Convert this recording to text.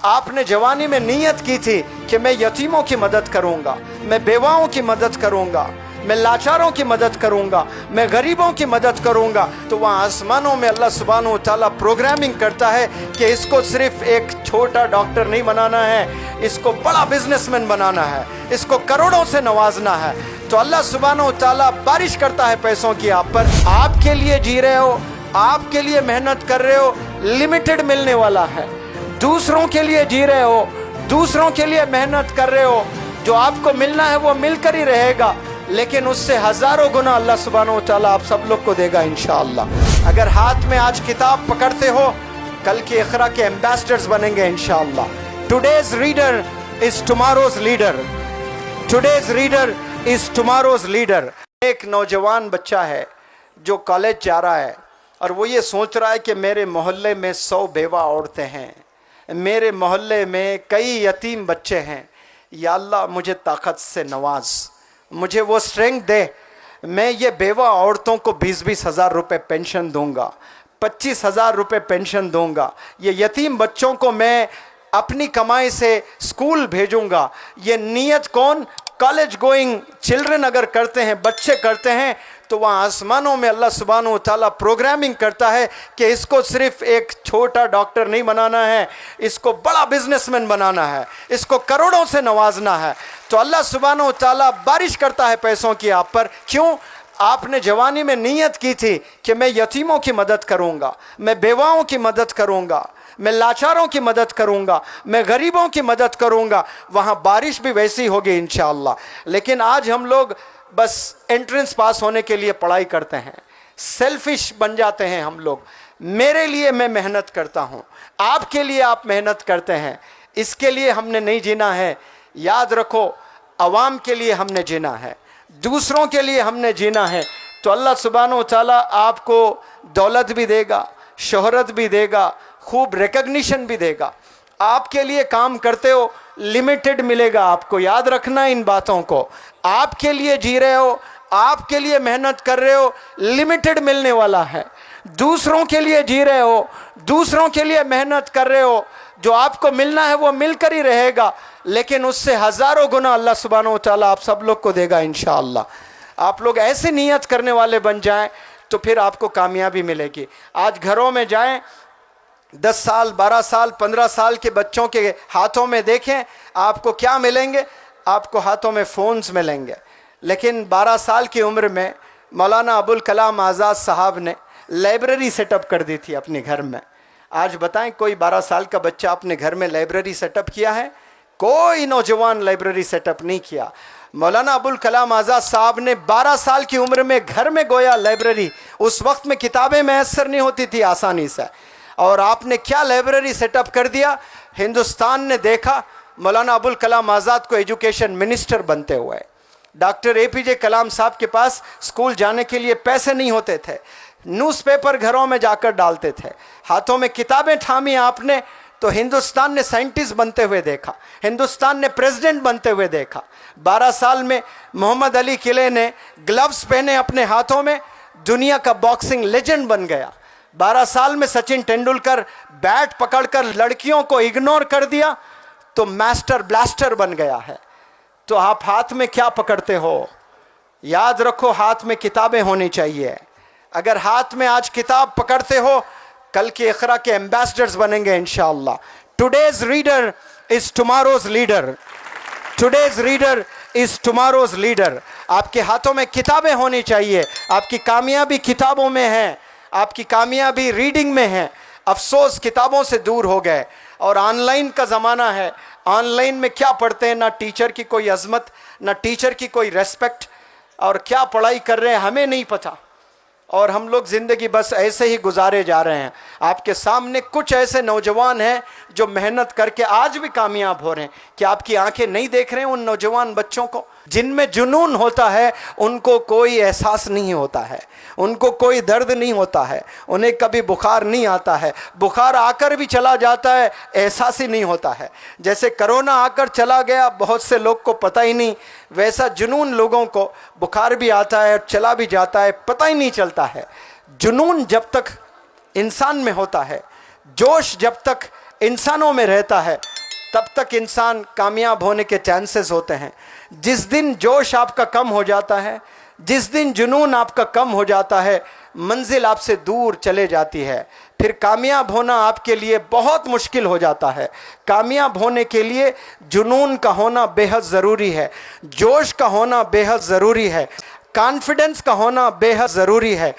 आपने जवानी में नीयत की थी कि मैं यतीमों की मदद करूंगा, मैं बेवाओं की मदद करूंगा, मैं लाचारों की मदद करूंगा, मैं गरीबों की मदद करूंगा, तो वहाँ आसमानों में अल्लाह सुब्हानहू व तआला प्रोग्रामिंग करता है कि इसको सिर्फ एक छोटा डॉक्टर नहीं बनाना है, इसको बड़ा बिजनेसमैन बनाना है, इसको करोड़ों से नवाजना है। तो अल्लाह सुब्हानहू व तआला बारिश करता है पैसों की आप पर। आपके लिए जी रहे हो, आपके लिए मेहनत कर रहे हो, लिमिटेड मिलने वाला है। दूसरों के लिए जी रहे हो, दूसरों के लिए मेहनत कर रहे हो, जो आपको मिलना है वो मिलकर ही रहेगा, लेकिन उससे हजारों गुना अल्लाह सुब्हानहू व तआला आप सब लोग को देगा इंशाअल्लाह। अगर हाथ में आज किताब पकड़ते हो, कल के इक़रा के एम्बेसडर्स बनेंगे इंशाअल्लाह। Today's reader is tomorrow's leader, today's reader is tomorrow's leader. एक नौजवान बच्चा है जो कॉलेज जा रहा है और वो ये सोच रहा है कि मेरे मोहल्ले में 100 बेवा औरतें हैं, मेरे मोहल्ले में कई यतीम बच्चे हैं, या अल्लाह मुझे ताकत से नवाज, मुझे वो स्ट्रेंथ दे, मैं ये बेवा औरतों को 20-20 हज़ार रुपये पेंशन दूंगा, 25 हज़ार रुपये पेंशन दूंगा, ये यतीम बच्चों को मैं अपनी कमाई से स्कूल भेजूंगा। ये नीयत कौन? कॉलेज गोइंग चिल्ड्रन अगर करते हैं, बच्चे करते हैं, तो वहाँ आसमानों में अल्लाह सुब्हानहू व तआला प्रोग्रामिंग करता है कि इसको सिर्फ एक छोटा डॉक्टर नहीं बनाना है, इसको बड़ा बिजनेसमैन बनाना है, इसको करोड़ों से नवाजना है। तो अल्लाह सुब्हानहू व तआला बारिश करता है पैसों की आप पर। क्यों? आपने जवानी में नीयत की थी कि मैं यतीमों की मदद करूँगा, मैं बेवाओं की मदद करूँगा, मैं लाचारों की मदद करूंगा, मैं गरीबों की मदद करूंगा, वहाँ बारिश भी वैसी होगी इंशाअल्लाह। लेकिन आज हम लोग बस एंट्रेंस पास होने के लिए पढ़ाई करते हैं, सेल्फिश बन जाते हैं हम लोग। मेरे लिए मैं मेहनत करता हूँ, आपके लिए आप मेहनत करते हैं, इसके लिए हमने नहीं जीना है। याद रखो, अवाम के लिए हमने जीना है, दूसरों के लिए हमने जीना है। तो अल्लाह सुब्हानहू व तआला आपको दौलत भी देगा, शोहरत भी देगा, खूब रिकग्निशन भी देगा। आपके लिए काम करते हो, लिमिटेड मिलेगा आपको, याद रखना इन बातों को। आपके लिए जी रहे हो, आपके लिए मेहनत कर रहे हो, लिमिटेड मिलने वाला है। दूसरों के लिए जी रहे हो, दूसरों के लिए मेहनत कर रहे हो, जो आपको मिलना है वो मिलकर ही रहेगा, लेकिन उससे हजारों गुना अल्लाह सुब्हानहू व तआला आप सब लोग को देगा इंशाअल्लाह। आप लोग ऐसे नियत करने वाले बन जाएं तो फिर आपको कामयाबी मिलेगी। आज घरों में जाएं, 10 साल 12 साल 15 साल के बच्चों के हाथों में देखें, आपको क्या मिलेंगे? आपको हाथों में फ़ोन्स मिलेंगे। लेकिन 12 साल की उम्र में मौलाना अबुल कलाम आज़ाद साहब ने लाइब्रेरी सेटअप कर दी थी अपने घर में। आज बताएं, कोई 12 साल का बच्चा अपने घर में लाइब्रेरी सेटअप किया है? कोई नौजवान लाइब्रेरी सेटअप नहीं किया। मौलाना अबुल कलाम आज़ाद साहब ने 12 साल की उम्र में घर में गोया लाइब्रेरी। उस वक्त में किताबें मैसर नहीं होती थी आसानी से, और आपने क्या लाइब्रेरी सेटअप कर दिया। हिंदुस्तान ने देखा मौलाना अबुल कलाम आज़ाद को एजुकेशन मिनिस्टर बनते हुए। डॉक्टर APJ कलाम साहब के पास स्कूल जाने के लिए पैसे नहीं होते थे, न्यूज़पेपर घरों में जाकर डालते थे, हाथों में किताबें थामी आपने, तो हिंदुस्तान ने साइंटिस्ट बनते हुए देखा, हिंदुस्तान ने प्रेसिडेंट बनते हुए देखा। 12 साल में मोहम्मद अली किले ने ग्लव्स पहने अपने हाथों में, दुनिया का बॉक्सिंग लेजेंड बन गया। 12 साल में सचिन तेंदुलकर बैट पकड़कर लड़कियों को इग्नोर कर दिया तो मास्टर ब्लास्टर बन गया है। तो आप हाथ में क्या पकड़ते हो? याद रखो, हाथ में किताबें होनी चाहिए। अगर हाथ में आज किताब पकड़ते हो, कल के इक़रा के एम्बेसडर्स बनेंगे इंशाअल्लाह। Today's reader is tomorrow's leader, today's reader is tomorrow's leader. आपके हाथों में किताबें होनी चाहिए। आपकी कामयाबी किताबों में है, आपकी कामयाबी रीडिंग में है। अफसोस किताबों से दूर हो गए और ऑनलाइन का ज़माना है। ऑनलाइन में क्या पढ़ते हैं? ना टीचर की कोई अजमत, ना टीचर की कोई रेस्पेक्ट, और क्या पढ़ाई कर रहे हैं हमें नहीं पता, और हम लोग ज़िंदगी बस ऐसे ही गुजारे जा रहे हैं। आपके सामने कुछ ऐसे नौजवान हैं जो मेहनत करके आज भी कामयाब हो रहे हैं। क्या आपकी आंखें नहीं देख रहे हैं उन नौजवान बच्चों को? जिनमें जुनून होता है उनको कोई एहसास नहीं होता है, उनको कोई दर्द नहीं होता है, उन्हें कभी बुखार नहीं आता है, बुखार आकर भी चला जाता है, एहसास ही नहीं होता है। जैसे कोरोना आकर चला गया, बहुत से लोग को पता ही नहीं, वैसा जुनून लोगों को बुखार भी आता है और चला भी जाता है, पता ही नहीं चलता है। जुनून जब तक इंसान में होता है, जोश जब तक इंसानों में रहता है, तब तक इंसान कामयाब होने के चांसेस होते हैं। जिस दिन जोश आपका कम हो जाता है, जिस दिन जुनून आपका कम हो जाता है, मंजिल आपसे दूर चले जाती है। फिर कामयाब होना आपके लिए बहुत मुश्किल हो जाता है। कामयाब होने के लिए जुनून का होना बेहद ज़रूरी है, जोश का होना बेहद ज़रूरी है, कॉन्फिडेंस का होना बेहद ज़रूरी है।